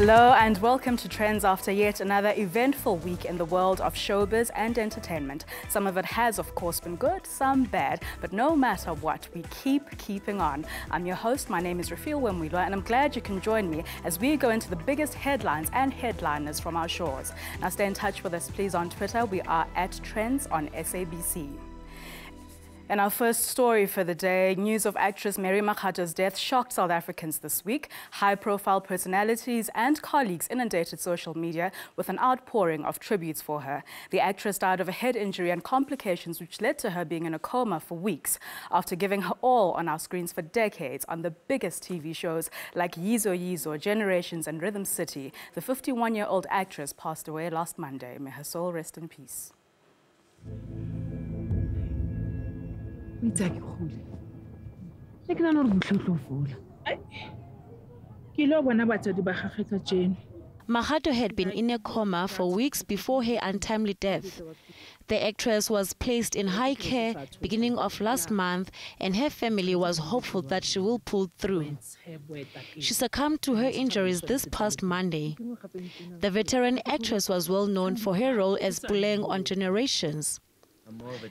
Hello and welcome to Trends after yet another eventful week in the world of showbiz and entertainment. Some of it has, of course, been good, some bad, but no matter what, we keeping on. I'm your host, my name is Rafiel Wemwilwa, and I'm glad you can join me as we go into the biggest headlines and headliners from our shores. Now stay in touch with us, please, on Twitter. We are at TRENDZ on SABC. And our first story for the day, news of actress Mikado's death shocked South Africans this week. High-profile personalities and colleagues inundated social media with an outpouring of tributes for her. The actress died of a head injury and complications which led to her being in a coma for weeks. After giving her all on our screens for decades on the biggest TV shows like Yizo Yizo, Generations and Rhythm City, the 51-year-old actress passed away last Monday. May her soul rest in peace. Mikado had been in a coma for weeks before her untimely death. The actress was placed in high care beginning of last month, and her family was hopeful that she will pull through. She succumbed to her injuries this past Monday. The veteran actress was well known for her role as Puleng on Generations.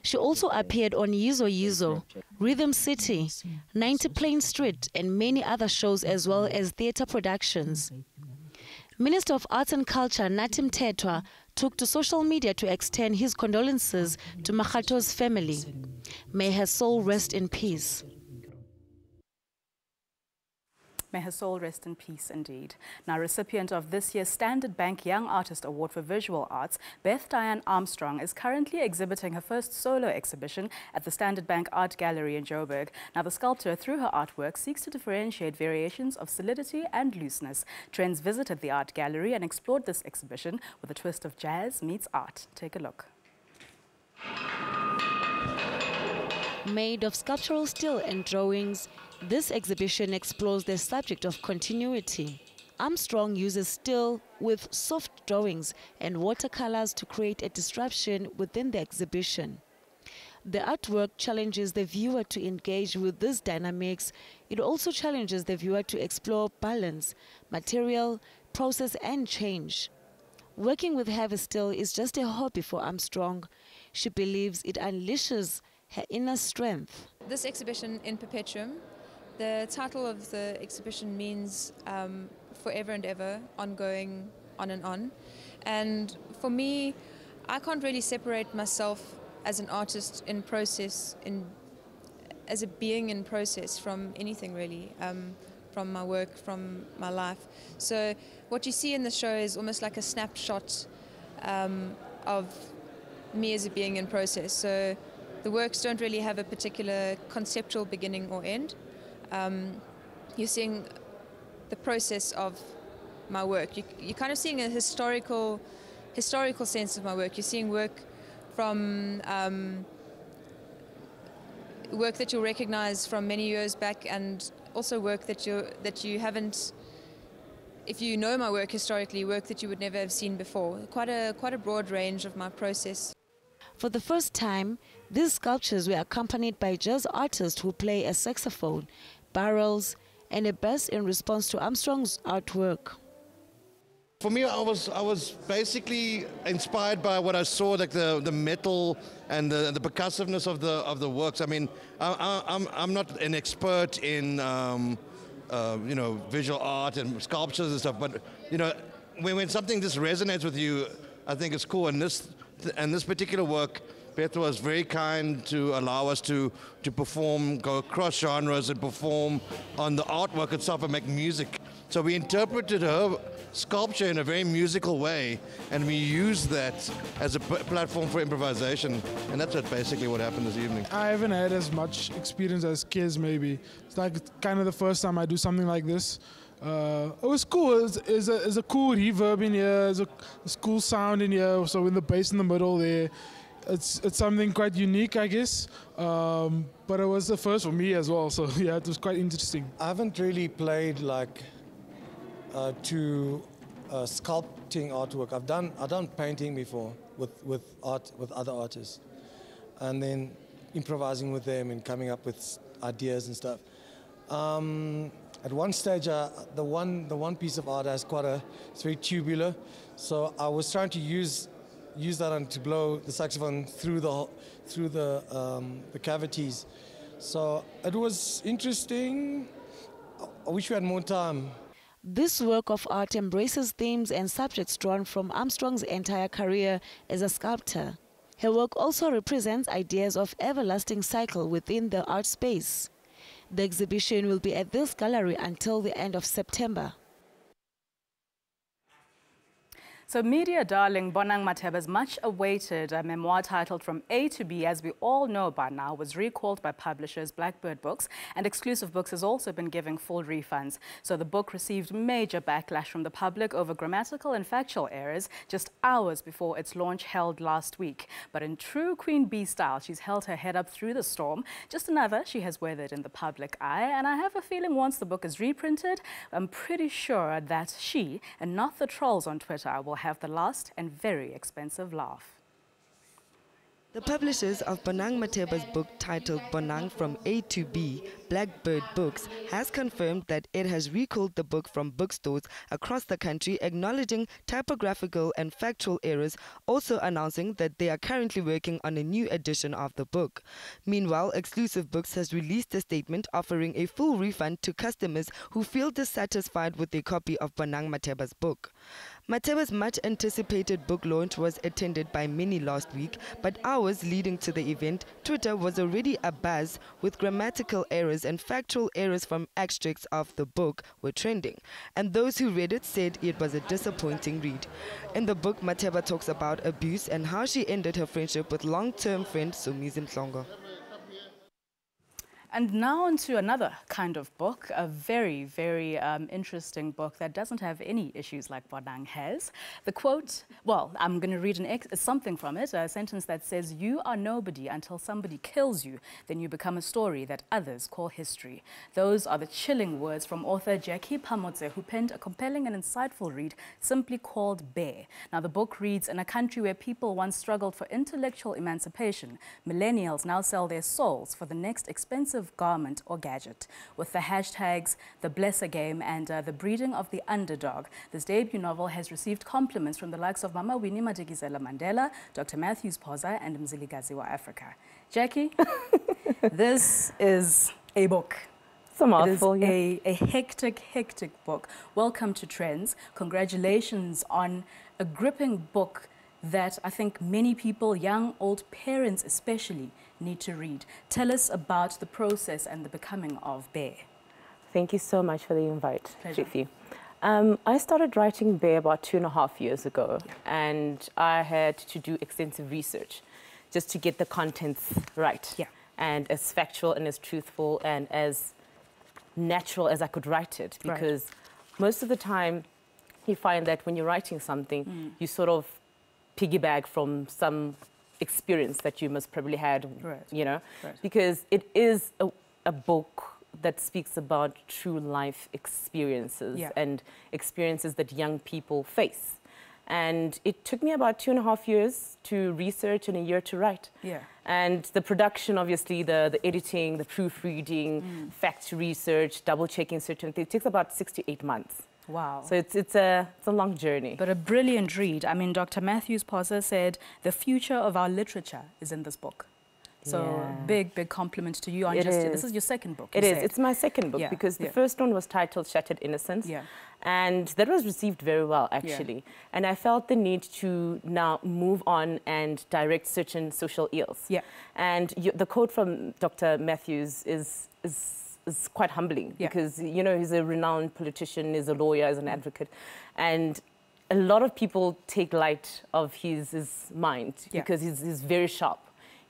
She also appeared on Yizo Yizo, Rhythm City, 90 Plain Street, and many other shows, as well as theatre productions. Minister of Arts and Culture Natim Tetwa took to social media to extend his condolences to Mikado's family. May her soul rest in peace. May her soul rest in peace indeed. Now, recipient of this year's Standard Bank Young Artist Award for Visual Arts, Sian Armstrong is currently exhibiting her first solo exhibition at the Standard Bank Art Gallery in Joburg. Now, the sculptor, through her artwork, seeks to differentiate variations of solidity and looseness. TRENDZ visited the art gallery and explored this exhibition with a twist of jazz meets art. Take a look. Made of sculptural steel and drawings, this exhibition explores the subject of continuity. Armstrong uses steel with soft drawings and watercolors to create a disruption within the exhibition. The artwork challenges the viewer to engage with these dynamics. It also challenges the viewer to explore balance, material, process and change. Working with heavy steel is just a hobby for Armstrong. She believes it unleashes her inner strength. This exhibition in perpetuum, the title of the exhibition means forever and ever, ongoing, on and on. And for me, I can't really separate myself as an artist in process, as a being in process from anything really, from my work, from my life. So what you see in the show is almost like a snapshot of me as a being in process. So the works don't really have a particular conceptual beginning or end. You're seeing the process of my work. You're kind of seeing a historical sense of my work. You're seeing work from work that you'll recognize from many years back, and also work that you haven't. If you know my work historically, work that you would never have seen before. Quite a broad range of my process. For the first time, these sculptures were accompanied by jazz artists who play a saxophone, barrels, and a bass in response to Armstrong's artwork. For me, I was basically inspired by what I saw, like the metal and the percussiveness of the works. I mean, I'm not an expert in visual art and sculptures and stuff, but when something just resonates with you, I think it's cool. And this particular work, Petra was very kind to allow us to perform, go across genres and perform on the artwork itself and make music. So we interpreted her sculpture in a very musical way, and we used that as a platform for improvisation. And that's basically what happened this evening. I haven't had as much experience as kids, maybe. It's like kind of the first time I do something like this. It was cool. It's a cool reverb in here. It's a cool sound in here. So with the bass in the middle there, it's something quite unique, I guess. But it was the first for me as well. So yeah, it was quite interesting. I haven't really played like to sculpting artwork. I've done painting before with other artists, and then improvising with them and coming up with ideas and stuff. At one stage, the one piece of art has it's very tubular, so I was trying to use that and to blow the saxophone through the cavities. So it was interesting. I wish we had more time. This work of art embraces themes and subjects drawn from Armstrong's entire career as a sculptor. Her work also represents ideas of everlasting cycle within the art space. The exhibition will be at this gallery until the end of September. So media darling Bonang Matheba's much-awaited memoir titled From A to B, as we all know by now, was recalled by publishers Blackbird Books, and Exclusive Books has also been giving full refunds. So the book received major backlash from the public over grammatical and factual errors just hours before its launch held last week. But in true Queen Bee style, she's held her head up through the storm. Just another she has weathered in the public eye, and I have a feeling once the book is reprinted, I'm pretty sure that she, and not the trolls on Twitter, will have the last and very expensive laugh. The publishers of Bonang Matheba's book titled Bonang From A to B, Blackbird Books, has confirmed that it has recalled the book from bookstores across the country, acknowledging typographical and factual errors, also announcing that they are currently working on a new edition of the book. Meanwhile, Exclusive Books has released a statement offering a full refund to customers who feel dissatisfied with a copy of Bonang Matheba's book. Matheba's much-anticipated book launch was attended by many last week, but hours leading to the event, Twitter was already abuzz with grammatical errors and factual errors from extracts of the book were trending, and those who read it said it was a disappointing read. In the book, Matheba talks about abuse and how she ended her friendship with long-term friend Somizi Mhlongo. And now on to another kind of book, a very, very interesting book that doesn't have any issues like Bonang has. The quote, well, I'm going to read something from it, a sentence that says, "You are nobody until somebody kills you, then you become a story that others call history." Those are the chilling words from author Jackie Pamotse, who penned a compelling and insightful read simply called Bear. Now, the book reads, in a country where people once struggled for intellectual emancipation, millennials now sell their souls for the next expensive garment or gadget. With the hashtags The Blesser Game and The Breeding of the Underdog, this debut novel has received compliments from the likes of Mama Winnie Madikizela Mandela, Dr. Matthews Poza, and Mzilikazi wa Africa. Jackie, this is a book. It's a mouthful, it is a hectic, hectic book. Welcome to TRENDZ. Congratulations on a gripping book that I think many people, young, old, parents especially, need to read. Tell us about the process and the becoming of Bear. Thank you so much for the invite, Pleasure. Jiffy. I started writing Bear about 2.5 years ago, and I had to do extensive research just to get the contents right, and as factual and as truthful and as natural as I could write it, because most of the time you find that when you're writing something, you sort of piggyback from some experience that you must probably had, you know, because it is a book that speaks about true life experiences and experiences that young people face. And it took me about 2.5 years to research and a year to write. And the production, obviously, the editing, the proofreading, fact research, double-checking certain things, it takes about 6 to 8 months. Wow. So it's a long journey. But a brilliant read. I mean, Dr. Matthews Poza said, the future of our literature is in this book. So big, big compliment to you on this is your second book. It is. It's my second book because the first one was titled Shattered Innocence. And that was received very well, actually. And I felt the need to now move on and direct certain social ills. And the quote from Dr. Matthews is quite humbling because, you know, he's a renowned politician, he's a lawyer, he's an advocate. And a lot of people take light of his mind because he's very sharp.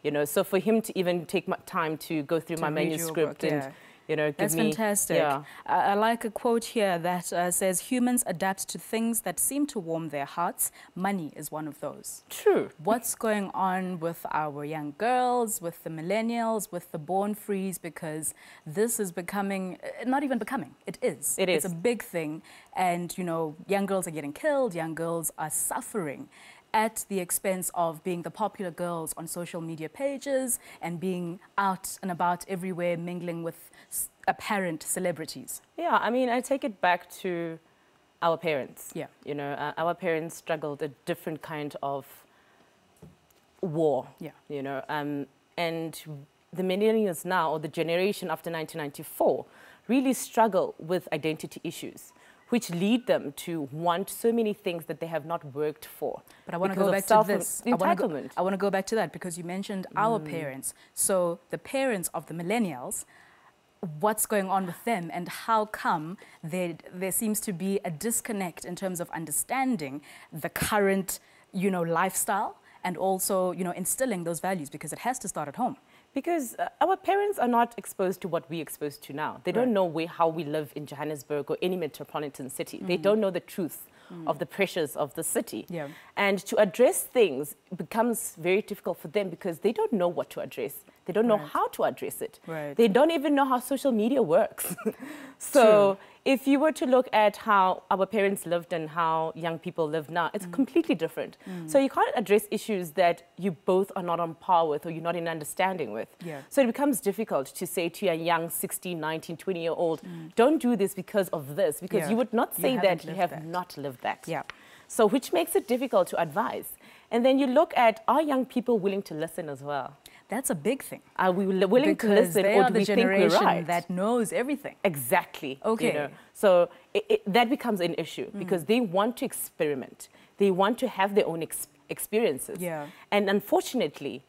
You know, so for him to even take time to go through my manuscript and, you know, give That's me... fantastic. I like a quote here that says, humans adapt to things that seem to warm their hearts. Money is one of those. True. What's going on with our young girls, with the millennials, with the born frees? Because this is becoming, not even becoming, it is. It is. It's a big thing. And, you know, young girls are getting killed, young girls are suffering. at the expense of being the popular girls on social media pages and being out and about everywhere, mingling with apparent celebrities? Yeah, I mean, I take it back to our parents. Yeah. You know, our parents struggled a different kind of war. Yeah. You know, and the millennials now, or the generation after 1994, really struggle with identity issues, which lead them to want so many things that they have not worked for. But I want to go back to this. Entitlement. I want to go back to that because you mentioned our parents. So the parents of the millennials, what's going on with them and how come there seems to be a disconnect in terms of understanding the current, you know, lifestyle and also, you know, instilling those values, because it has to start at home. Because our parents are not exposed to what we're exposed to now. They don't know how we live in Johannesburg or any metropolitan city. They don't know the truth of the pressures of the city. Yeah. And to address things becomes very difficult for them because they don't know what to address. They don't know how to address it. Right. They don't even know how social media works. So if you were to look at how our parents lived and how young people live now, it's completely different. So you can't address issues that you both are not on par with or you're not in understanding with. Yeah. So it becomes difficult to say to a young 16, 19, 20-year-old, don't do this because of this, because you would not say that you have not lived that. Yeah. So which makes it difficult to advise. And then you look at, are young people willing to listen as well? That's a big thing. Are we willing to listen, they or are do the we think we're generation right? that knows everything. Exactly. Okay. You know? So that becomes an issue because they want to experiment. They want to have their own experiences. Yeah. And unfortunately,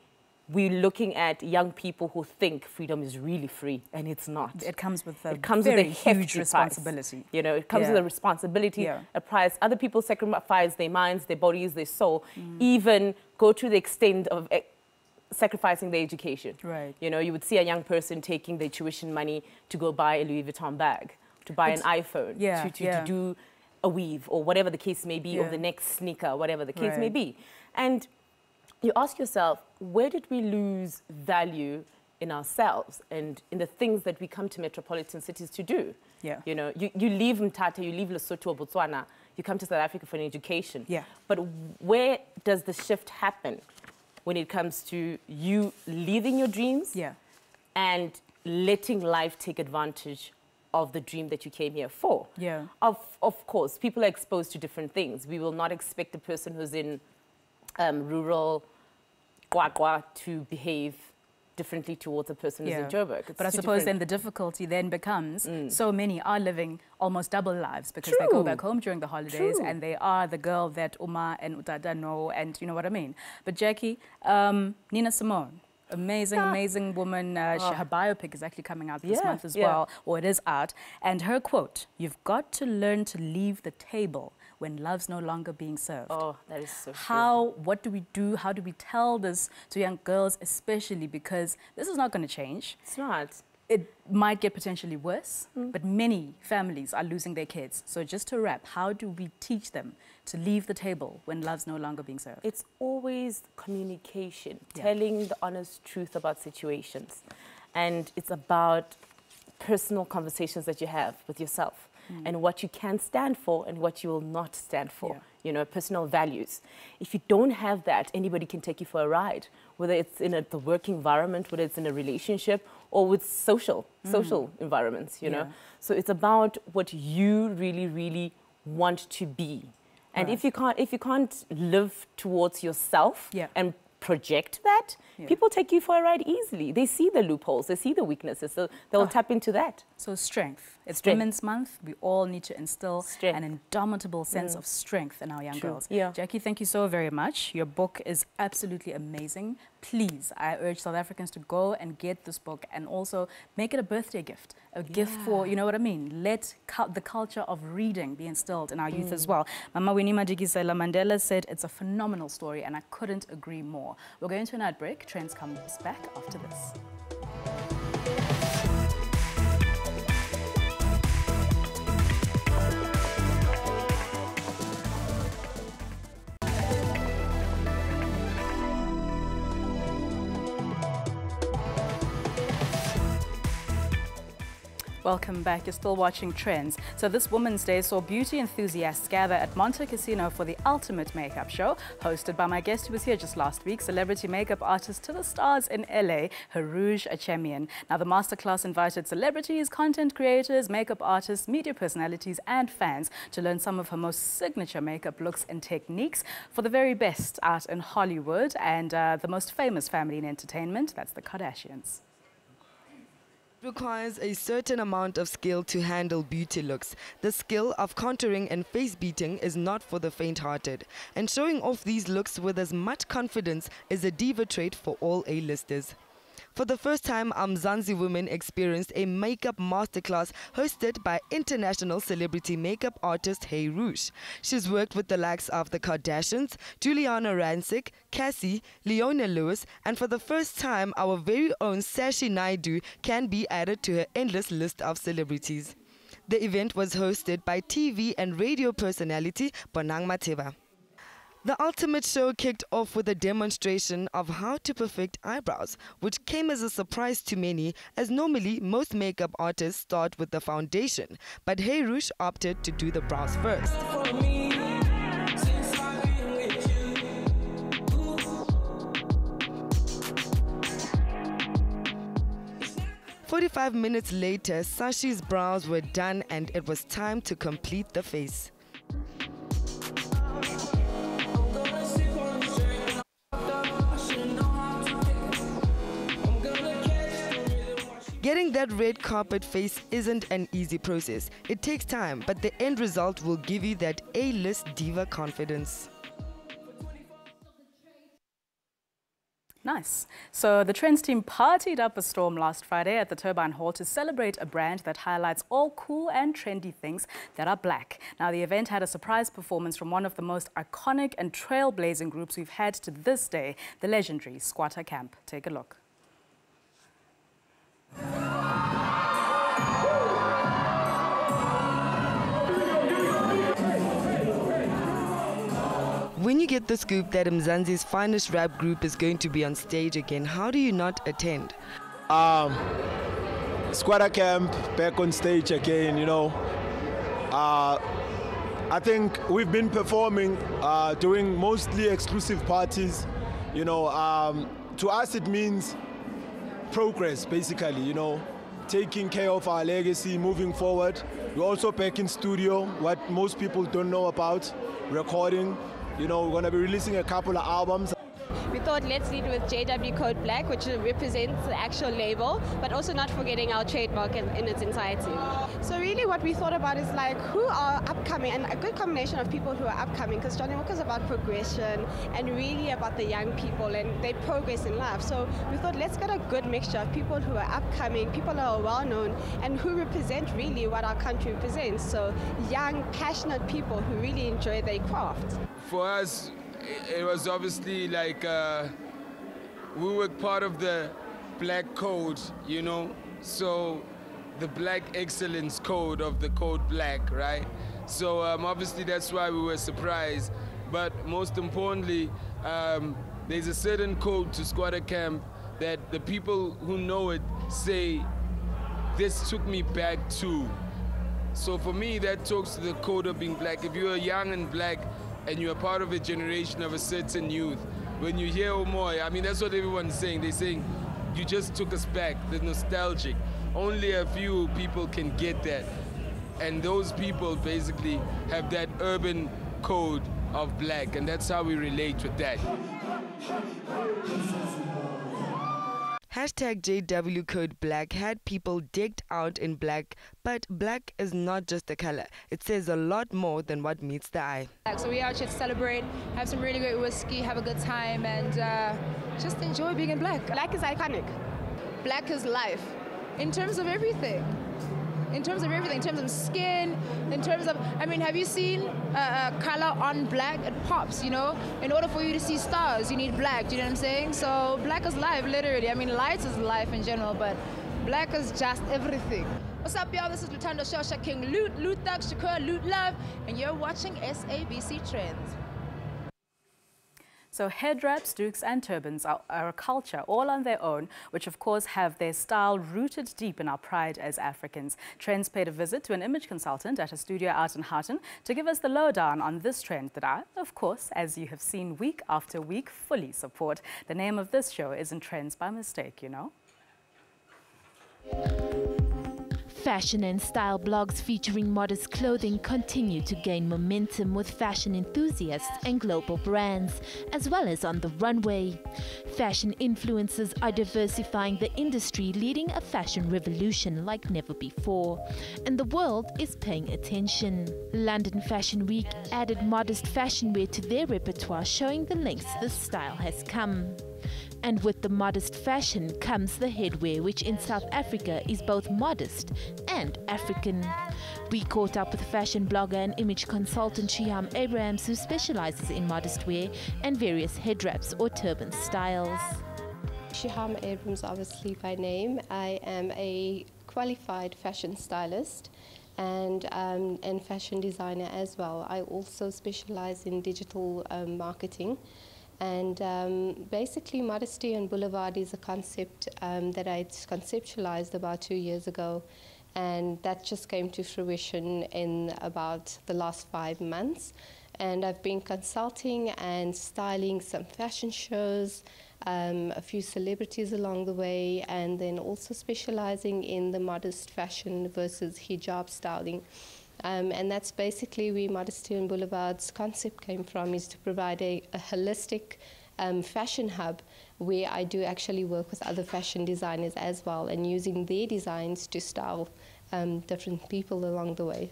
we're looking at young people who think freedom is really free, and it's not. It comes with a very huge hefty responsibility. Price. You know, it comes with a responsibility, a price. Other people sacrifice their minds, their bodies, their soul, even go to the extent of sacrificing their education. Right. You know, you would see a young person taking their tuition money to go buy a Louis Vuitton bag, to buy an iPhone, to do a weave or whatever the case may be, or the next sneaker, whatever the case may be. And you ask yourself, where did we lose value in ourselves and in the things that we come to metropolitan cities to do? Yeah. You know, you leave Mthatha, you leave Lesotho or Botswana, you come to South Africa for an education. Yeah. But where does the shift happen when it comes to you leaving your dreams and letting life take advantage of the dream that you came here for? Yeah. Of course, people are exposed to different things. We will not expect a person who's in rural Kwakwa to behave differently towards a person who's in Joburg. But I suppose then the difficulty then becomes so many are living almost double lives because they go back home during the holidays and they are the girl that Uma and Utata know, and you know what I mean. But Jackie, Nina Simone, amazing woman. Her biopic is actually coming out this month as well, or it is out. And her quote, "You've got to learn to leave the table when love's no longer being served." Oh, that is so true. What do we do? How do we tell this to young girls, especially because this is not going to change? It's not. It might get potentially worse, but many families are losing their kids. So just to wrap, how do we teach them to leave the table when love's no longer being served? It's always communication, telling the honest truth about situations. And it's about personal conversations that you have with yourself. And what you can stand for and what you will not stand for, you know, personal values. If you don't have that, anybody can take you for a ride, whether it's in the work environment, whether it's in a relationship, or with social environments, you know. So it's about what you really want to be. And if you can't live towards yourself and project that, people take you for a ride easily. They see the loopholes, they see the weaknesses, so they'll tap into that. So strength. It's Women's Month. We all need to instill an indomitable sense of strength in our young girls. Yeah. Jackie, thank you so very much. Your book is absolutely amazing. Please, I urge South Africans to go and get this book and also make it a birthday gift, a gift for, you know what I mean? Let the culture of reading be instilled in our youth as well. Mama Winnie Madikizela Mandela said it's a phenomenal story, and I couldn't agree more. We're going to an ad break. Trends comes back after this. Welcome back. You're still watching Trends. So this Women's Day saw beauty enthusiasts gather at Monte Casino for the ultimate makeup show, hosted by my guest who was here just last week, celebrity makeup artist to the stars in LA, Harouj Achemian. Now the masterclass invited celebrities, content creators, makeup artists, media personalities and fans to learn some of her most signature makeup looks and techniques for the very best out in Hollywood and the most famous family in entertainment, that's the Kardashians. It requires a certain amount of skill to handle beauty looks. The skill of contouring and face beating is not for the faint-hearted. And showing off these looks with as much confidence is a diva trait for all A-listers. For the first time, Mzansi women experienced a makeup masterclass hosted by international celebrity makeup artist Harouj. She's worked with the likes of the Kardashians, Juliana Rancic, Cassie, Leona Lewis, and for the first time, our very own Sashi Naidu can be added to her endless list of celebrities. The event was hosted by TV and radio personality Bonang Mateba. The ultimate show kicked off with a demonstration of how to perfect eyebrows, which came as a surprise to many, as normally most makeup artists start with the foundation, but Harouj opted to do the brows first. 45 minutes later, Sashi's brows were done and it was time to complete the face. Getting that red carpet face isn't an easy process. It takes time, but the end result will give you that A-list diva confidence. Nice. So the Trends team partied up a storm last Friday at the Turbine Hall to celebrate a brand that highlights all cool and trendy things that are black. Now the event had a surprise performance from one of the most iconic and trailblazing groups we've had to this day, the legendary Squatter Camp. Take a look. When you get the scoop that Mzansi's finest rap group is going to be on stage again, how do you not attend? Squatter Camp back on stage again, you know. I think we've been performing, doing mostly exclusive parties. You know, to us it means progress, basically, you know, taking care of our legacy, moving forward. We're also back in studio, what most people don't know about, recording. You know, we're going to be releasing a couple of albums. We thought let's lead with JW Code Black, which represents the actual label, but also not forgetting our trademark in its entirety. So really what we thought about is like who are upcoming, and a good combination of people who are upcoming, because Johnny Walker is about progression and really about the young people and their progress in life. So we thought let's get a good mixture of people who are upcoming, people who are well known, and who represent really what our country represents. So young, passionate people who really enjoy their craft. For us, it was obviously like we were part of the Black Code, you know, so the Black Excellence Code of the Code Black, right? So obviously that's why we were surprised, but most importantly, there's a certain code to Squatter Camp that the people who know it say, this took me back to. So for me, that talks to the code of being black. If you're young and black, and you're part of a generation of a certain youth, when you hear Omoy, I mean, that's what everyone's saying. They're saying, you just took us back, the nostalgic. Only a few people can get that. And those people basically have that urban code of black, and that's how we relate with that. Hashtag JW Code Black had people decked out in black, but black is not just a color. It says a lot more than what meets the eye. So we are out here to celebrate, have some really great whiskey, have a good time, and just enjoy being in black. Black is iconic. Black is life, in terms of everything. In terms of everything, in terms of skin, in terms of, I mean, have you seen color on black? It pops, you know? In order for you to see stars, you need black, do you know what I'm saying? So black is life, literally. I mean, light is life in general, but black is just everything. What's up, y'all? This is Lutando Shosha King Loot Thug, Shakur, Loot Love, and you're watching SABC Trends. So head wraps, dukes and turbans are a culture all on their own, which of course have their style rooted deep in our pride as Africans. TRENDZ paid a visit to an image consultant at a studio out in Houghton to give us the lowdown on this trend that I, of course, as you have seen week after week, fully support. The name of this show isn't TRENDZ by mistake, you know. Fashion and style blogs featuring modest clothing continue to gain momentum with fashion enthusiasts and global brands, as well as on the runway. Fashion influencers are diversifying the industry, leading a fashion revolution like never before. And the world is paying attention. London Fashion Week added modest fashion wear to their repertoire, showing the lengths this style has come. And with the modest fashion comes the headwear, which in South Africa is both modest and African. We caught up with fashion blogger and image consultant Sian Armstrong, who specializes in modest wear and various head wraps or turban styles. Sian Armstrong, obviously by name. I am a qualified fashion stylist and fashion designer as well. I also specialize in digital marketing. And basically, modesty on boulevard is a concept that I conceptualized about 2 years ago, and that just came to fruition in about the last 5 months. And I've been consulting and styling some fashion shows, a few celebrities along the way, and then also specializing in the modest fashion versus hijab styling. And that's basically where Modesty on Boulevard's concept came from, is to provide a holistic fashion hub where I do actually work with other fashion designers as well, and using their designs to style different people along the way.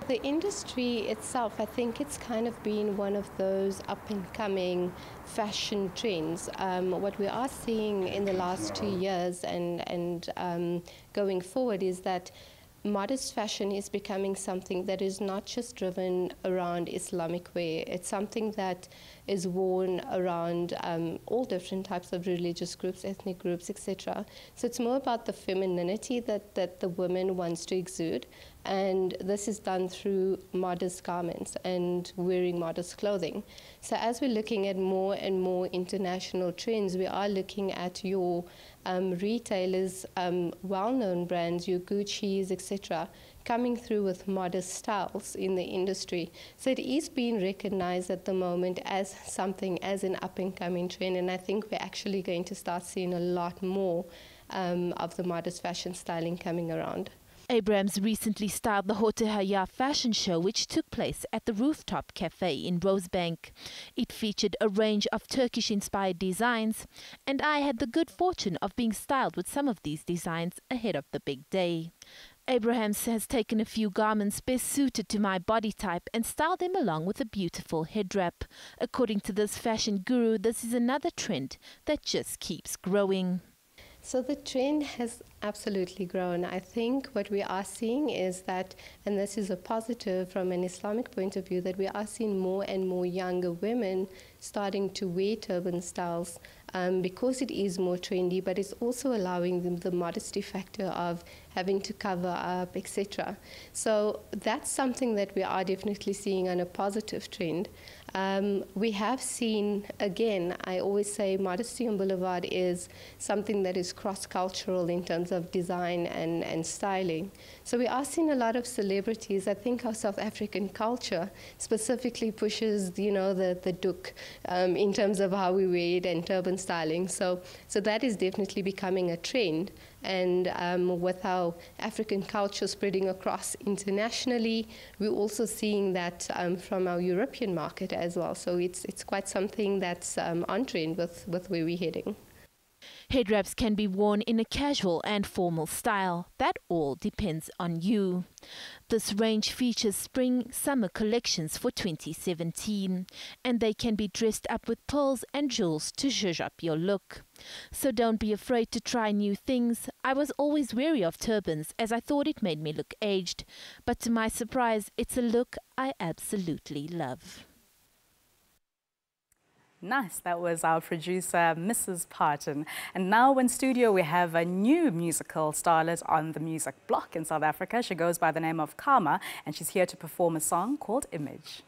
The industry itself, I think it's kind of been one of those up-and-coming fashion trends. What we are seeing in the last 2 years and going forward is that modest fashion is becoming something that is not just driven around Islamic wear. It's something that is worn around all different types of religious groups, ethnic groups, etc. So it's more about the femininity that the woman wants to exude. And this is done through modest garments and wearing modest clothing. So as we're looking at more and more international trends, we are looking at your retailers, well-known brands, your Gucci's, etc., coming through with modest styles in the industry. So it is being recognized at the moment as something, as an up-and-coming trend, and I think we're actually going to start seeing a lot more of the modest fashion styling coming around. Abrams recently styled the Hotehaya fashion show, which took place at the Rooftop Cafe in Rosebank. It featured a range of Turkish-inspired designs, and I had the good fortune of being styled with some of these designs ahead of the big day. Abrahams has taken a few garments best suited to my body type and styled them along with a beautiful head wrap. According to this fashion guru, this is another trend that just keeps growing. So the trend has absolutely grown. I think what we are seeing is that, and this is a positive from an Islamic point of view, that we are seeing more and more younger women starting to wear turban styles because it is more trendy, but it's also allowing them the modesty factor of having to cover up, etc. So that's something that we are definitely seeing on a positive trend. We have seen, again, I always say Modesty on Boulevard is something that is cross-cultural in terms of design and styling. So we are seeing a lot of celebrities. I think our South African culture specifically pushes, you know, the duk in terms of how we wear it and turban styling. So that is definitely becoming a trend. And with our African culture spreading across internationally, we're also seeing that from our European market as well. So it's quite something that's on trend with where we're heading. Head wraps can be worn in a casual and formal style. That all depends on you. This range features spring-summer collections for 2017, and they can be dressed up with pearls and jewels to zhuzh up your look. So don't be afraid to try new things. I was always wary of turbans as I thought it made me look aged, but to my surprise, it's a look I absolutely love. Nice. That was our producer, Mrs. Parton. And now in studio, we have a new musical starlet on the music block in South Africa. She goes by the name of Karma, and she's here to perform a song called Image.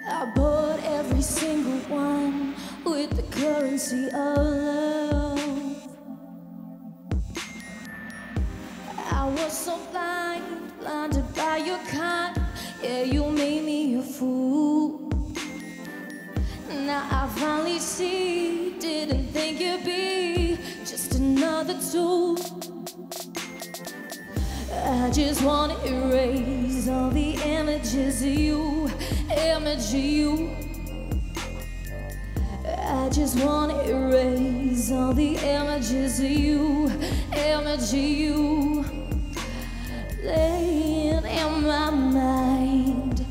I bought every single one with the currency of love. I was so blind, blinded by your kind. Yeah, you made me a fool. Now I finally see, didn't think you'd be just another tool. I just want to erase all the images of you, image of you. I just want to erase all the images of you, image of you. Laying in my mind,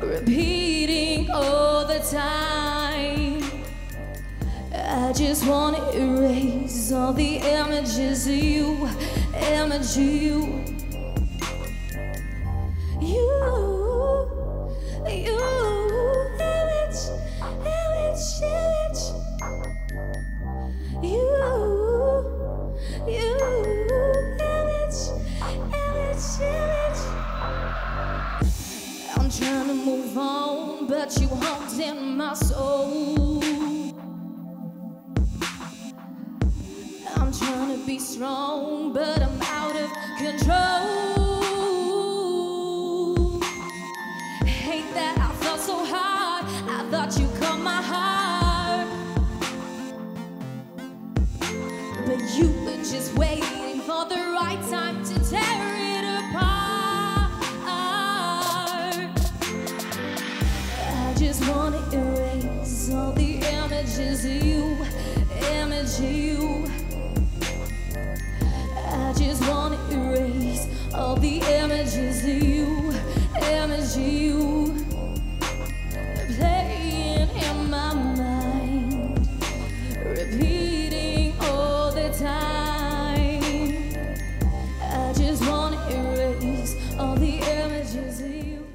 repeating all the time. I just want to erase all the images of you, image of you. You, image, image, image. You, image, image, image. I'm trying to move on, but you haunt in my soul. I'm trying to be strong, but I'm out of control. Hate that I felt so hard, I thought you caught my heart. But you were just waiting for the right time to tear it apart. I just want to erase all the images of you, image of you. I just want to erase all the images of you, image of you. Playing in my mind, repeating all the time. I just want to erase all the images of you.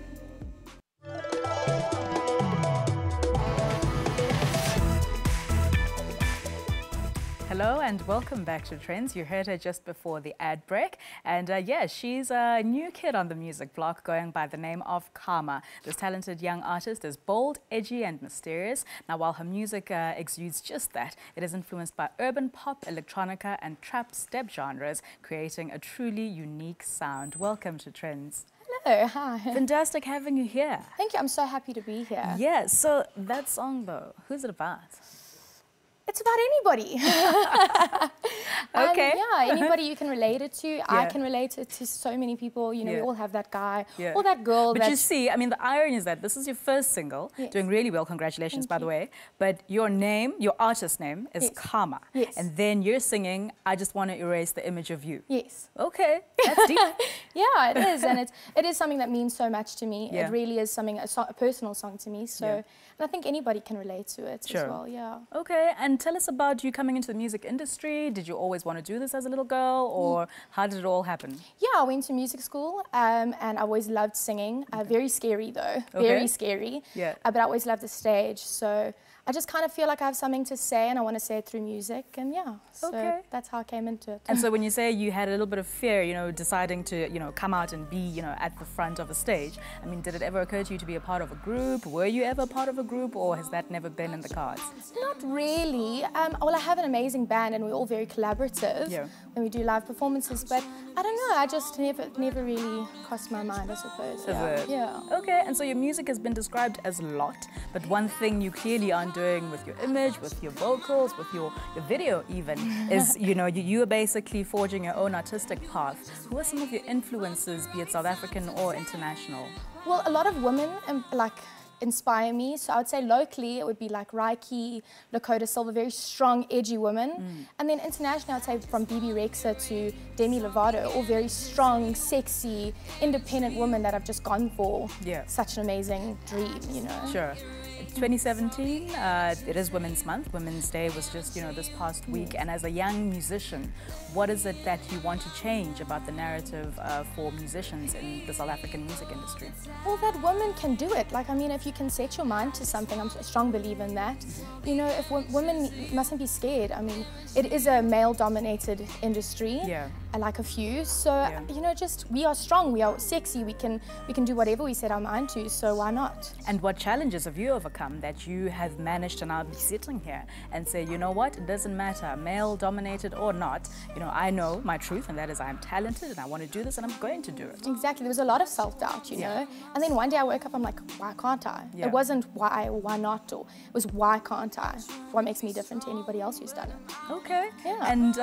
Hello and welcome back to Trends. You heard her just before the ad break. And yeah, she's a new kid on the music block going by the name of Karma. This talented young artist is bold, edgy and mysterious. Now, while her music exudes just that, it is influenced by urban pop, electronica and trap step genres, creating a truly unique sound. Welcome to Trends. Hello, hi. Fantastic having you here. Thank you, I'm so happy to be here. Yeah, so that song though, who's it about? It's about anybody. Okay. Yeah, anybody you can relate it to. Yeah. I can relate it to so many people. You know, Yeah. we all have that guy Yeah. or that girl. But that's... you see, I mean, the irony is that this is your first single, Yes. doing really well, congratulations, Thank by the you. way. But your name, your artist name is Yes. Karma. Yes. And then you're singing, I Just Want to Erase the Image of You. Yes. Okay, that's deep. Yeah, it is. And it is something that means so much to me. Yeah. It really is something, a personal song to me. So, Yeah. and I think anybody can relate to it Sure. as well, yeah. Okay, and tell us about you coming into the music industry. Did you always want to do this as a little girl, or how did it all happen? Yeah, I went to music school and I always loved singing. Very scary though, very scary. Yeah. But I always loved the stage. So I just kind of feel like I have something to say and I want to say it through music. And yeah, so Okay. that's how I came into it. And so when you say you had a little bit of fear, you know, deciding to, you know, come out and be, you know, at the front of a stage, I mean, did it ever occur to you to be a part of a group? Were you ever a part of a group, or has that never been in the cards? Not really. Well, I have an amazing band and we're all very collaborative when we do live performances. But I don't know, I just never really crossed my mind, I suppose. Is it? Yeah. Okay, and so your music has been described as a lot, but one thing you clearly aren't doing with your image, with your vocals, with your video even, is, you know, you are basically forging your own artistic path. Who are some of your influences, be it South African or international? Well, a lot of women inspire me. So I would say locally it would be like Reiki, Lakota Silva, very strong, edgy women. And then internationally I would say from BB Rexa to Demi Lovato, all very strong, sexy, independent women that I've just gone for such an amazing dream, you know. Sure. 2017, it is Women's Month. Women's Day was just, you know, this past week. And as a young musician, what is it that you want to change about the narrative for musicians in the South African music industry? Well, that women can do it. Like, I mean, if you can set your mind to something, I'm a strong believer in that. You know, if women mustn't be scared. I mean, it is a male-dominated industry. Yeah. like a few. So you know, just we are strong, we are sexy, we can do whatever we set our mind to. So why not? And what challenges have you overcome that you have managed to now be sitting here and say, you know what, it doesn't matter, male dominated or not. You know, I know my truth, and that is I'm talented and I want to do this and I'm going to do it. Exactly. There was a lot of self-doubt, you know. And then one day I woke up, I'm like, why can't I? It wasn't why or why not, or it was why can't I? What makes me different to anybody else who's done it? Okay. Yeah. And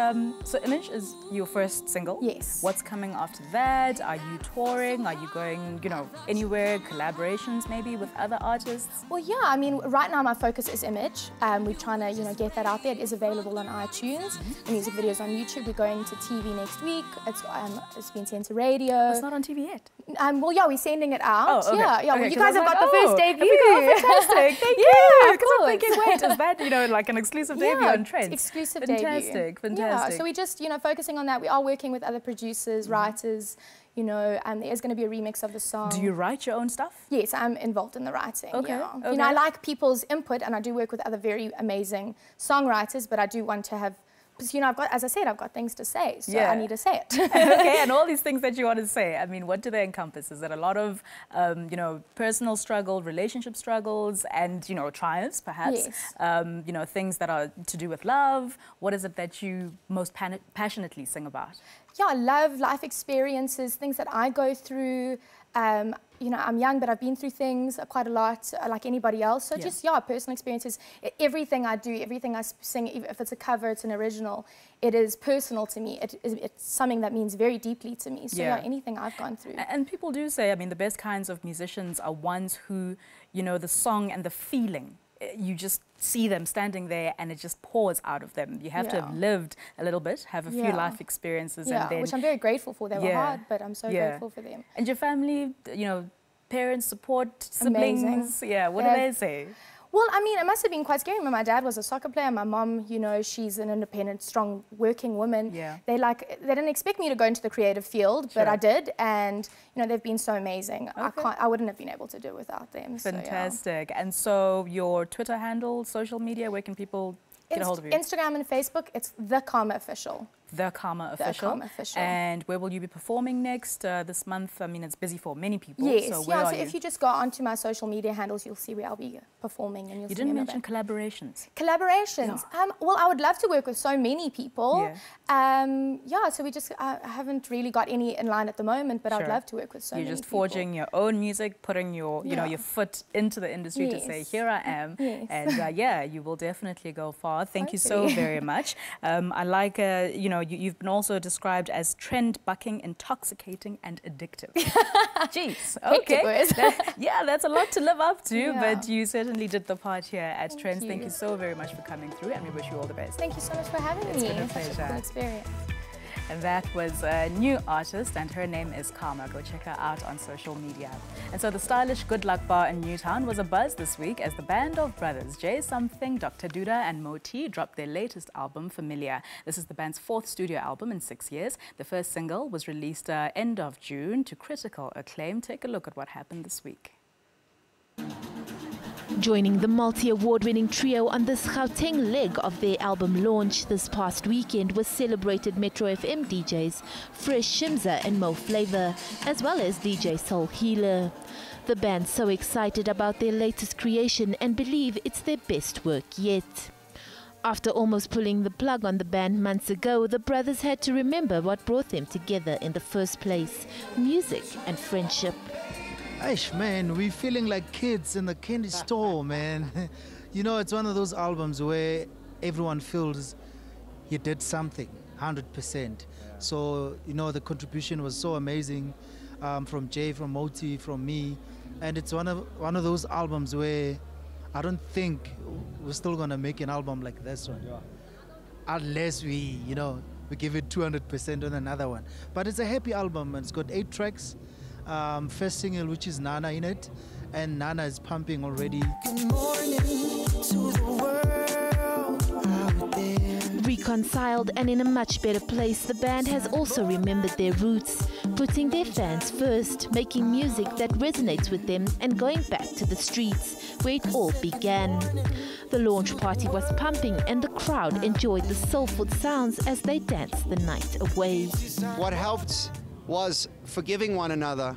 so Image is your first single. Yes. What's coming after that? Are you touring? Are you going, you know, anywhere? Collaborations maybe with other artists? Well, yeah. I mean, right now my focus is Image. We're trying to, you know, get that out there. It is available on iTunes. The music videos on YouTube. We're going to TV next week. It's been sent to radio. It's not on TV yet. Well, yeah, we're sending it out. Oh, okay. Yeah. Okay, Well, you guys have got the first debut. Fantastic. Thank you. Yeah, of Because I'm course. thinking, wait, is that, you know, like an exclusive debut on Trends? Exclusive fantastic, debut. Fantastic. Yeah, so we're just, you know, focusing on that. We are working with other producers, writers, you know, and there is going to be a remix of the song. Do you write your own stuff? Yes, I'm involved in the writing. Okay. Yeah. Okay. You know, I like people's input, and I do work with other very amazing songwriters, but I do want to have, because, you know, as I said, I've got things to say, so I need to say it. Okay, and all these things that you want to say, I mean, what do they encompass? Is it a lot of, you know, personal struggle, relationship struggles, and, you know, triumphs, perhaps? Yes. You know, things that are to do with love. What is it that you most passionately sing about? Yeah, love, life experiences, things that I go through. You know, I'm young, but I've been through things quite a lot, like anybody else. So just, personal experiences. Everything I do, everything I sing, if it's a cover, it's an original, it is personal to me. It's something that means very deeply to me. So anything I've gone through. And people do say, I mean, the best kinds of musicians are ones who, you know, the song and the feeling, you just see them standing there and it just pours out of them. You have to have lived a little bit, have a few life experiences. Yeah, and then, which I'm very grateful for. They were hard, but I'm so grateful for them. And your family, you know, parents, support, siblings? Amazing. Yeah, what do they say? Well, I mean, it must have been quite scary. My dad was a soccer player. My mom, you know, she's an independent, strong, working woman. Yeah. They didn't expect me to go into the creative field, but I did. And, you know, they've been so amazing. Okay. I wouldn't have been able to do it without them. Fantastic. So, and so your Twitter handle, social media, where can people get a hold of you? Instagram and Facebook, it's The Karma Official. The Karma Official. The Karma Official. And where will you be performing next this month? I mean, it's busy for many people. Yes, so where are you? if you just go onto my social media handles, you'll see where I'll be performing. And You didn't mention collaborations. Collaborations. Yeah. Well, I would love to work with so many people. Yeah. So we just, I haven't really got any in line at the moment, but I'd love to work with so many people. You're just people. forging your own music, putting your, you know, your foot into the industry to say, here I am. Yes. And you will definitely go far. Thank you so very much. I like, you know, you've been also described as trend-bucking, intoxicating and addictive. Jeez, okay. That's a lot to live up to, but you certainly did the part here at Trends. Thank you so very much for coming through, and we wish you all the best. Thank you so much for having me. It's been a Such pleasure. a cool experience. And that was a new artist, and her name is Karma. Go check her out on social media. And so the stylish Good Luck Bar in Newtown was a buzz this week as the band of brothers Jay Something, Dr. Duda and Moti dropped their latest album, Familiar. This is the band's 4th studio album in 6 years. The first single was released end of June to critical acclaim. Take a look at what happened this week. Joining the multi-award-winning trio on this Gauteng leg of their album launch this past weekend was celebrated Metro FM DJs Fresh Shimza and Mo Flavor, as well as DJ Soul Healer. The band's so excited about their latest creation and believe it's their best work yet. After almost pulling the plug on the band months ago, the brothers had to remember what brought them together in the first place: music and friendship. Aish, man, we're feeling like kids in the candy store, man. You know, it's one of those albums where everyone feels you did something, 100%. So, you know, the contribution was so amazing from Jay, from Moti, from me. And it's one of those albums where I don't think we're still going to make an album like this one. Unless we, you know, we give it 200% on another one. But it's a happy album, and it's got 8 tracks. First single, which is Nana in it, and Nana is pumping already. Good morning to the world out there. Reconciled and in a much better place, the band has also remembered their roots, putting their fans first, making music that resonates with them and going back to the streets where it all began. The launch party was pumping and the crowd enjoyed the soulful sounds as they danced the night away. What helped was forgiving one another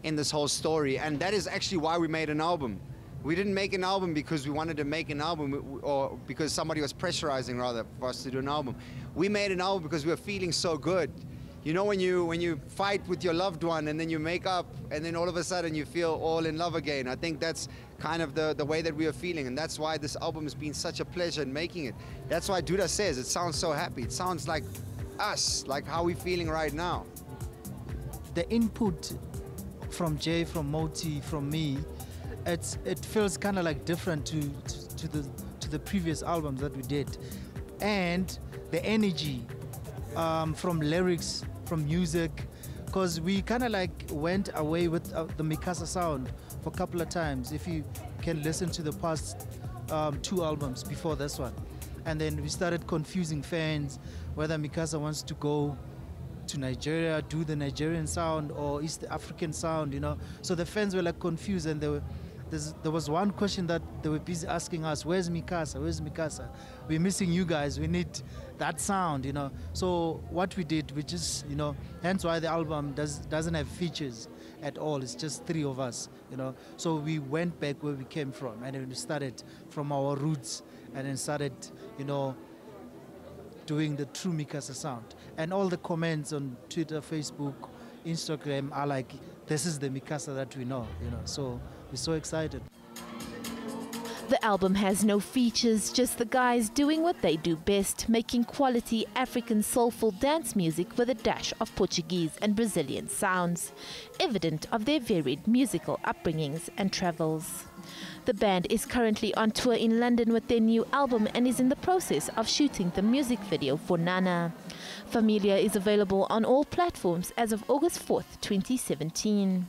in this whole story, and that is actually why we made an album. We didn't make an album because we wanted to make an album or because somebody was pressurizing rather for us to do an album. We made an album because we were feeling so good. You know when you fight with your loved one and then you make up and then all of a sudden you feel all in love again. I think that's kind of the way that we are feeling, and that's why this album has been such a pleasure in making it. That's why Duda says it sounds so happy. It sounds like us, like how we're feeling right now. The input from Jay, from Moti, from me, it feels kind of like different to the previous albums that we did, and the energy from lyrics, from music, because we kind of like went away with the Mikasa sound for a couple of times. If you can listen to the past 2 albums before this one, and then we started confusing fans whether Mikasa wants to go to Nigeria, do the Nigerian sound or East African sound, you know. So the fans were like confused, and there was one question that they were busy asking us: where's Mikasa? Where's Mikasa? We're missing you guys. We need that sound, you know. So what we did, we just, you know, hence why the album doesn't have features at all. It's just 3 of us, you know. So we went back where we came from, and then we started from our roots, and then started, you know, doing the true Mikasa sound. And all the comments on Twitter, Facebook, Instagram are like, this is the Mikasa that we know, you know. So we're so excited. The album has no features, just the guys doing what they do best, making quality African soulful dance music with a dash of Portuguese and Brazilian sounds, evident of their varied musical upbringings and travels. The band is currently on tour in London with their new album and is in the process of shooting the music video for Nana. Familia is available on all platforms as of August 4th, 2017.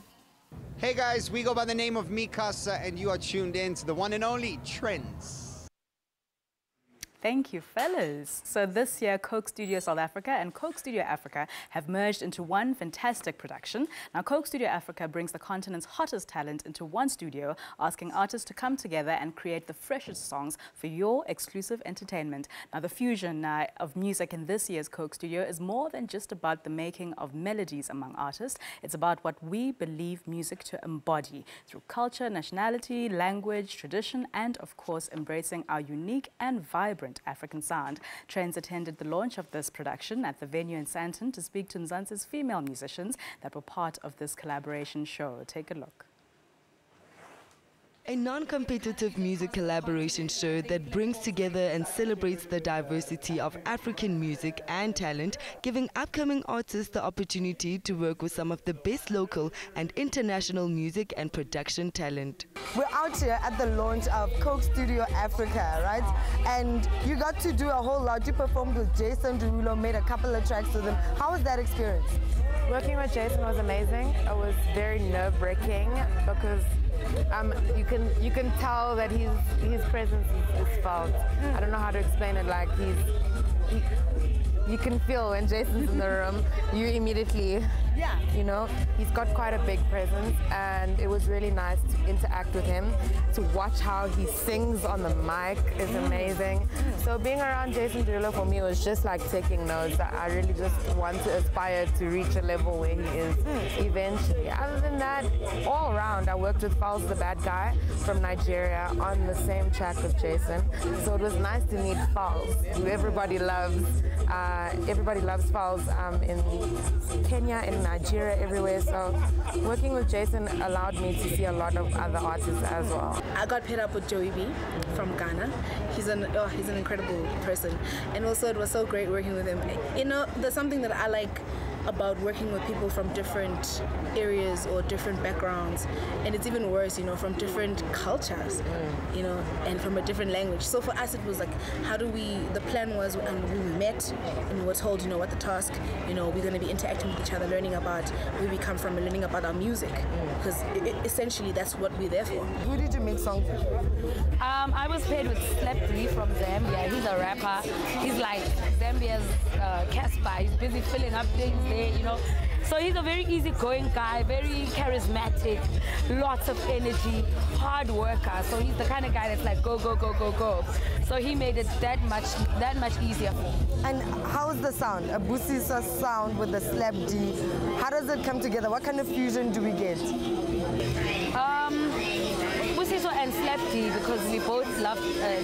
Hey guys, we go by the name of Mikasa, and you are tuned in to the one and only Trends. Thank you, fellas. So this year, Coke Studio South Africa and Coke Studio Africa have merged into one fantastic production. Now, Coke Studio Africa brings the continent's hottest talent into one studio, asking artists to come together and create the freshest songs for your exclusive entertainment. Now, the fusion of music in this year's Coke Studio is more than just about the making of melodies among artists. It's about what we believe music to embody through culture, nationality, language, tradition, and, of course, embracing our unique and vibrant African sound. TRENDZ attended the launch of this production at the venue in Sandton to speak to Mzansi's female musicians that were part of this collaboration show. Take a look. A non-competitive music collaboration show that brings together and celebrates the diversity of African music and talent, giving upcoming artists the opportunity to work with some of the best local and international music and production talent. We're out here at the launch of Coke Studio Africa, right? And you got to do a whole lot. You performed with Jason Derulo, made a couple of tracks with him. How was that experience? Working with Jason was amazing. It was very nerve-wracking because you can tell that his presence is felt. I don't know how to explain it. Like you can feel when Jason's in the room, you immediately, you know, he's got quite a big presence, and it was really nice to interact with him. To watch how he sings on the mic is amazing. So being around Jason Derulo for me was just like taking notes. I really just want to aspire to reach a level where he is eventually. Other than that, all around, I worked with Falz the Bad Guy from Nigeria on the same track with Jason. So it was nice to meet Falz, who everybody loves. Everybody loves Falz in Kenya, in Nigeria, everywhere. So working with Jason allowed me to see a lot of other artists as well. I got paired up with Joey B from Ghana. He's an incredible person, and also it was so great working with him. You know, there's something that I like about working with people from different areas or different backgrounds, and it's even worse, you know, from different cultures, you know, and from a different language. So for us, it was like, how do we? The plan was, and we met, and we were told, you know, what the task, you know, we're going to be interacting with each other, learning about where we come from, and learning about our music, because essentially that's what we're there for. Who did you make songs with? I was paired with Slap D from Zambia. He's a rapper. He's like Zambia's Casper. He's busy filling up things there, you know. So he's a very easygoing guy, very charismatic, lots of energy, hard worker. So he's the kind of guy that's like go, go, go, go, go. So he made it that much easier for me. And how's the sound? A Busisa sound with the Slap D. How does it come together? What kind of fusion do we get? Busisa and Slap D, because we both love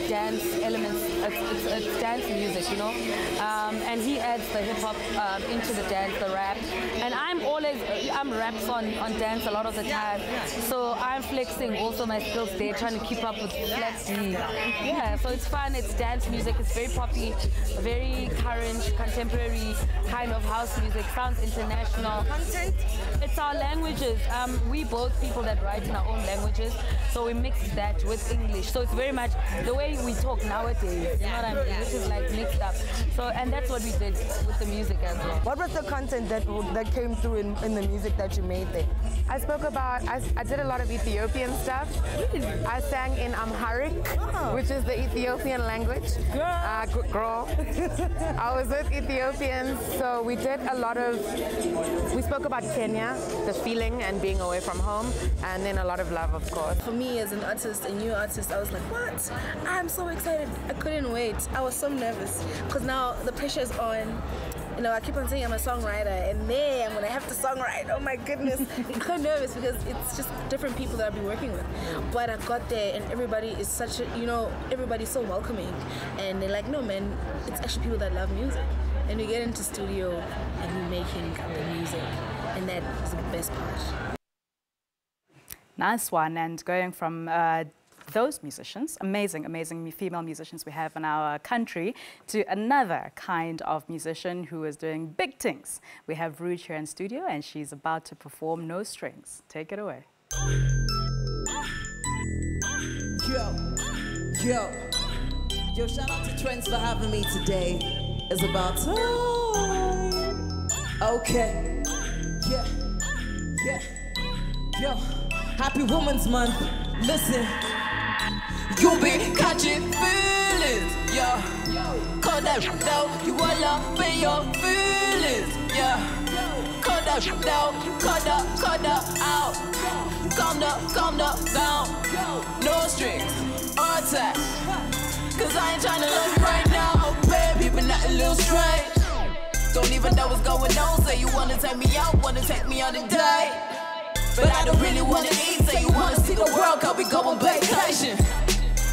dance elements. It's dance music, you know. And he adds the hip hop into the dance, the rap. And I'm raps on dance a lot of the time. So I'm flexing also my skills there, trying to keep up with Slap D. Yeah, so it's fun. It's dance music. It's very poppy, very current, contemporary kind of house music. Sounds international. Content? It's our languages. We both people that write in our own languages. So we mix that with English. So it's very much the way we talk nowadays. You know what I mean? Which is like mixed up. So, and that's what we did with the music as well. What was the content that came through in the music that you made there? I spoke about, I did a lot of Ethiopian stuff. I sang in Amharic, which is the Ethiopian language. Girl. I was with Ethiopians, so we did a lot of, we spoke about Kenya, the feeling and being away from home, and then a lot of love, of course. For me as an artist, a new artist, I was like, what? I'm so excited. I couldn't wait. I was so nervous because now the pressure's on. You know, I keep on saying I'm a songwriter, and then when I have to songwrite, oh my goodness, I'm so nervous because it's just different people that I'll be working with. But I got there, and everybody is such a, you know, everybody's so welcoming, and they're like, no man, it's actually people that love music. And we get into studio, and we're making the music, and that is the best part. Nice one, and going from those musicians, amazing female musicians we have in our country, to another kind of musician who is doing big things. We have Ruth here in studio, and she's about to perform No Strings. Take it away. Yo, shout out to TRENDZ for having me today. It's about time. Okay. Yo, happy Women's Month. Listen. You be catching feelings, yeah. Cause that down, you all up in your feelings, yeah. Cause that down, cut that out. Calm down. No strings, attached. Cause I ain't tryna love you right now, baby, but not a little strange. Don't even know what's going on, say you wanna take me out, wanna take me on a date. But I don't really wanna eat, say you wanna see the world, cause we go on vacation.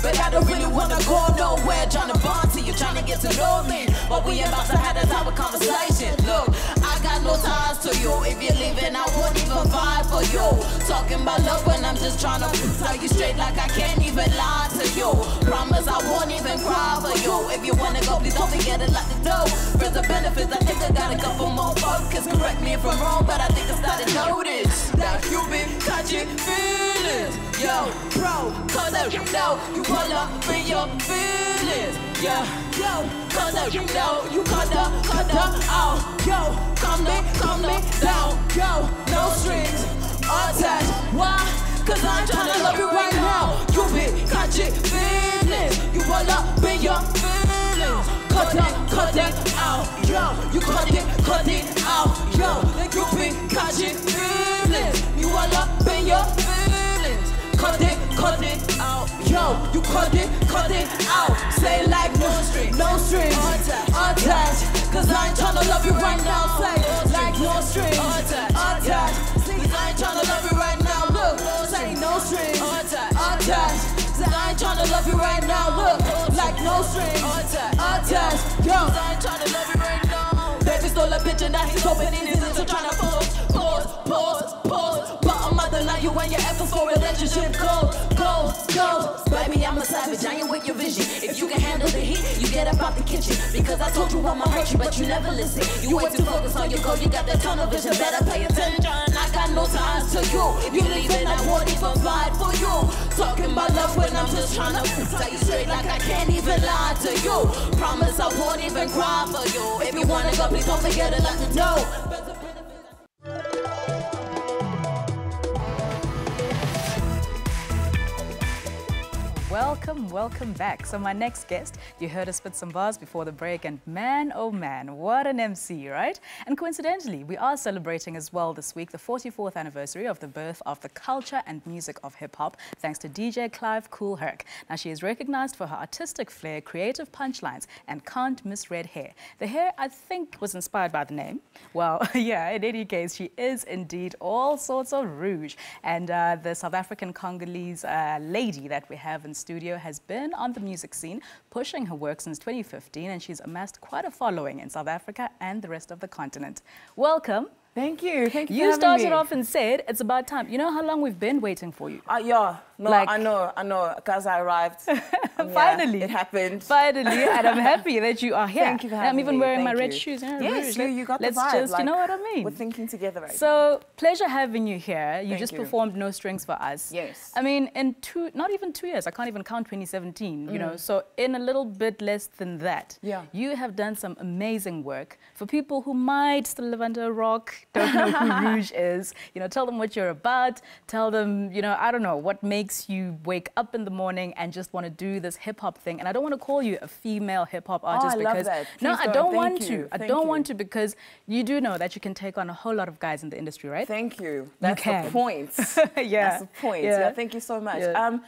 But I don't really wanna go nowhere, tryna bond to you, tryna get to know me. But we about to have that type of conversation. Look, I got no ties to you. If you're leaving, I won't even vibe for you. Talking about love when I'm just tryna tell you straight like I can't even lie to you. Promise I won't even cry for you. If you wanna go, please don't forget to lock the door. For the benefits, I think I got a couple more focus. Correct me if I'm wrong, but I think I started to notice that you been catching feelings. Yo, bro, cause I know you pull up in your feelings, yeah. Cause I know you cut out. Yo, calm down. Yo, no strings attached. Why? Cause I'm tryna love you right now. You be catching feelings. You pull up in your feelings. Cut it out. Yo, you cut it out. Yo, you be catching feelings. You all up in your feelings. Cut it out. Yo, you cut it out. Say like no strings attached. Cause I ain't tryna love you right now. Say like no strings attached. Cause I ain't tryna love you right now. Look, say no strings attached. Say I ain't tryna love you right now. Look, like no strings attached. Yo, I ain't tryna love you right now. Baby stole a picture, now he's opening his lips, so tryna pause. But a mother, now you and your ex for it. that your ship goes. Baby, I'm a savage, I ain't with your vision. If you can handle the heat, you get up out the kitchen. Because I told you I'ma hurt you, but you never listen. You way too focused on your goal, you got that tunnel vision. Better pay attention, I got no ties to you. If you leave it, I won't even fight for you. Talking about love when I'm just trying to tell you straight like I can't even lie to you. Promise I won't even cry for you. If you wanna go, please don't forget to let me know. Welcome back. So my next guest, you heard her spit some bars before the break, and man, oh man, what an MC, right? And coincidentally, we are celebrating as well this week the 44th anniversary of the birth of the culture and music of hip-hop, thanks to DJ Clive Cool Herc. Now, she is recognized for her artistic flair, creative punchlines, and can't miss red hair. The hair, I think, was inspired by the name. Well, yeah, in any case, she is indeed all sorts of rouge. And the South African Congolese lady that we have in studio has been on the music scene, pushing her work since 2015, and she's amassed quite a following in South Africa and the rest of the continent. Welcome. Thank you. Thank you. You started off and said it's about time. You know how long we've been waiting for you? Yeah. No, like, I know, because I arrived. Finally. Yeah, it happened. Finally, and I'm happy that you are here. Thank you for having me. I'm even wearing my red shoes. Yes, you got the vibe. Let's just, like, you know what I mean? We're thinking together right now. So, pleasure having you here. You just you. performed No Strings for us. Yes. I mean, in not even 2 years, I can't even count 2017, you know, so in a little bit less than that, you have done some amazing work. For people who might still live under a rock, don't know who Rouge is, you know, tell them what you're about, tell them, you know, I don't know, what makes you wake up in the morning and just want to do this hip-hop thing. And I don't want to call you a female hip-hop artist because... Love that. No, I don't want to. I don't want to because you do know that you can take on a whole lot of guys in the industry, right? Thank you. That's the point. Yeah. That's the point. Yeah, thank you so much. Yeah.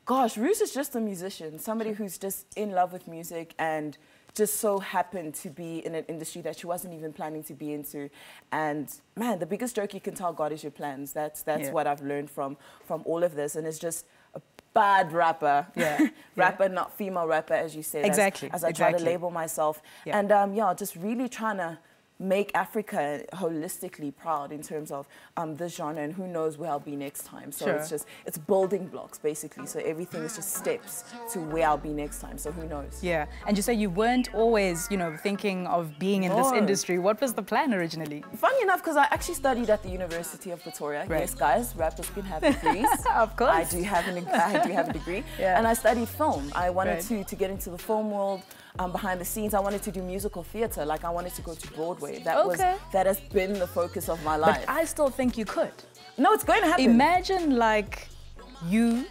Gosh, Rouge is just a musician, somebody who's just in love with music and just so happened to be in an industry that she wasn't even planning to be into. And man, the biggest joke you can tell God is your plans. That's what I've learned from all of this. And it's just a bad rapper. Rapper, not female rapper, as you said. Exactly. As I try to label myself. And just really trying to make Africa holistically proud in terms of this genre, and who knows where I'll be next time. So it's building blocks basically. So everything is just steps to where I'll be next time. So who knows? Yeah. And you say you weren't always, you know, thinking of being in this industry. What was the plan originally? Funny enough, because I actually studied at the University of Pretoria. Yes, guys, rappers can have degrees. Of course. I do have a degree. And I studied film. I wanted to get into the film world. Behind the scenes, I wanted to do musical theatre. Like, I wanted to go to Broadway. That has been the focus of my life. But I still think you could. No, it's going to happen. Imagine, like, you,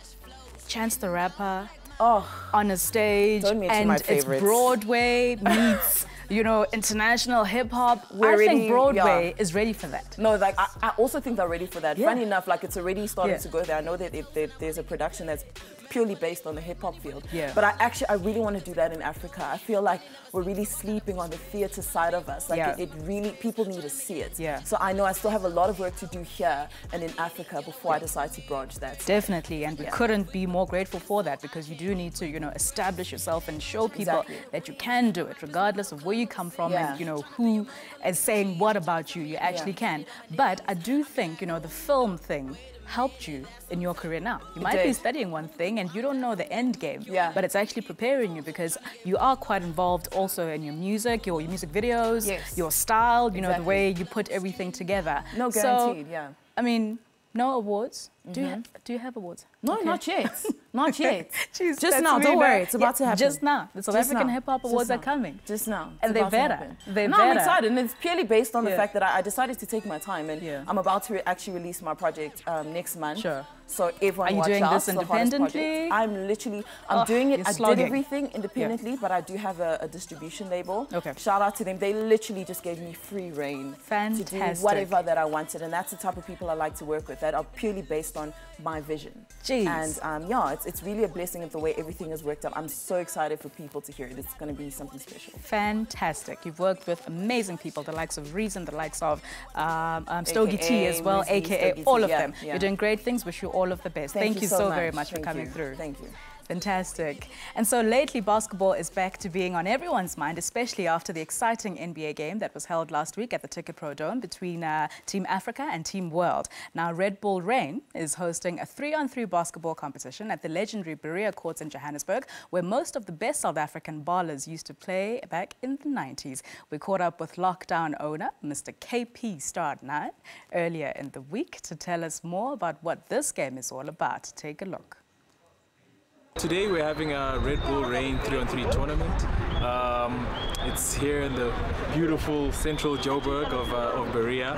Chance the Rapper, on a stage, and it's Broadway meets, you know, international hip-hop. I think Broadway is ready for that. No, like, I also think they're ready for that. Funny enough, like, it's already starting to go there. I know that there's a production that's purely based on the hip-hop field. But I really want to do that in Africa. I feel like we're really sleeping on the theatre side of us. Like it really, people need to see it. So I know I still have a lot of work to do here and in Africa before I decide to branch that. Definitely, and we couldn't be more grateful for that, because you do need to, you know, establish yourself and show people that you can do it, regardless of where you come from and, you know, who is saying what about you. You actually can. But I do think, you know, the film thing helped you in your career now. You might be studying one thing and you don't know the end game, but it's actually preparing you, because you are quite involved also in your music, your music videos, your style, you know, the way you put everything together. No guaranteed, I mean, no awards. Do you have awards? No, not yet. Not yet. Jeez, just now, don't worry, it's about to happen. Just now. The South African Hip Hop Awards are coming. Just now. And they're better. I'm excited, and it's purely based on the fact that I decided to take my time, and I'm about to actually release my project next month. So everyone watch out. Are you doing this independently? I'm doing it. I did everything independently, but I do have a distribution label. Shout out to them. They literally just gave me free reign to do whatever that I wanted, and that's the type of people I like to work with, that are purely based on my vision. Jeez. And it's really a blessing of the way everything has worked out. I'm so excited for people to hear it. It's going to be something special. Fantastic. You've worked with amazing people, the likes of Reason, the likes of Stogie T as well, aka all of them. You're doing great things. Wish you all of the best. Thank you so very much for coming through. Thank you. Fantastic. And so lately, basketball is back to being on everyone's mind, especially after the exciting NBA game that was held last week at the Ticket Pro Dome between Team Africa and Team World. Now, Red Bull Rain is hosting a 3-on-3 basketball competition at the legendary Berea Courts in Johannesburg, where most of the best South African ballers used to play back in the 90s. We caught up with Lockdown owner, Mr. KP Stardnite, earlier in the week to tell us more about what this game is all about. Take a look. Today we're having a Red Bull Rain 3-on-3 tournament. It's here in the beautiful central Joburg of Berea.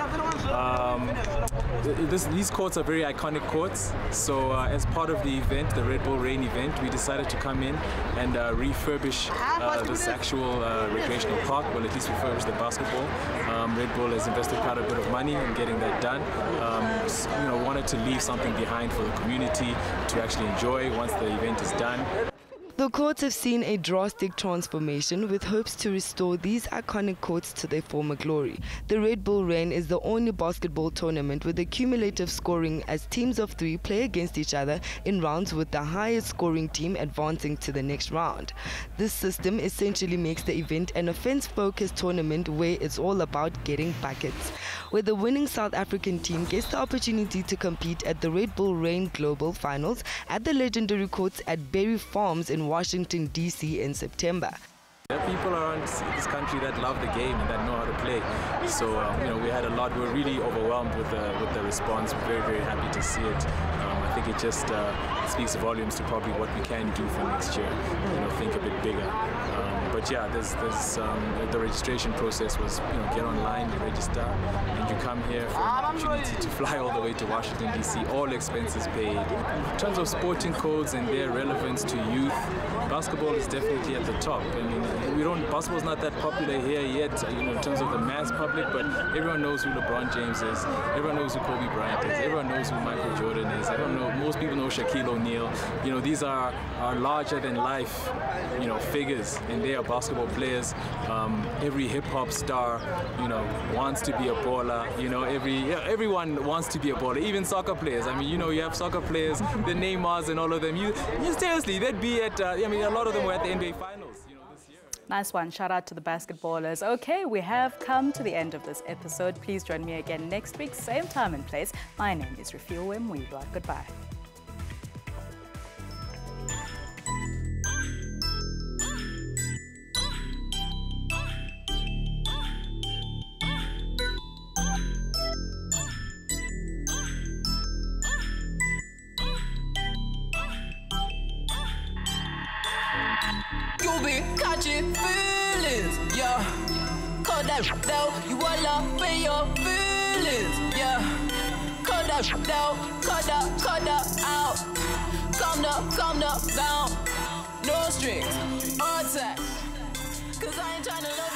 These courts are very iconic courts, so as part of the event, the Red Bull Rain event, we decided to come in and refurbish this actual recreational park, well, at least refurbish the basketball. Red Bull has invested quite a bit of money in getting that done. Wanted to leave something behind for the community to actually enjoy once the event is done. The courts have seen a drastic transformation with hopes to restore these iconic courts to their former glory. The Red Bull Rain is the only basketball tournament with a cumulative scoring as teams of 3 play against each other in rounds with the highest scoring team advancing to the next round. This system essentially makes the event an offense-focused tournament where it's all about getting buckets, where the winning South African team gets the opportunity to compete at the Red Bull Rain Global Finals at the legendary courts at Berry Farms in Washington, D.C. in September. There are people around this country that love the game and that know how to play. So, we had a lot. We were really overwhelmed with the response. We're very, very happy to see it. I think it just speaks volumes to probably what we can do for next year. Think a bit bigger. But yeah, there's the registration process was, get online, register, and you come here for an opportunity to fly all the way to Washington, D.C., all expenses paid. In terms of sporting codes and their relevance to youth, basketball is definitely at the top. I mean, basketball's not that popular here yet, in terms of the mass public, but everyone knows who LeBron James is, everyone knows who Kobe Bryant is, everyone knows who Michael Jordan is, most people know Shaquille O'Neal. These are larger than life, figures, and they are basketball players. Every hip-hop star, wants to be a baller. Everyone wants to be a baller, even soccer players. I mean, you have soccer players, the Neymars and all of them. Seriously, they'd be at, a lot of them were at the NBA Finals, this year. Nice one. Shout out to the basketballers. Okay, we have come to the end of this episode. Please join me again next week, same time and place. My name is Refiwe Mwilwa. Goodbye. You be catching feelings, yeah. Cut that down, you all up in your feelings, yeah. Cut that down, cut that out. Calm down, no strings, attack. 'Cause I ain't tryna love you.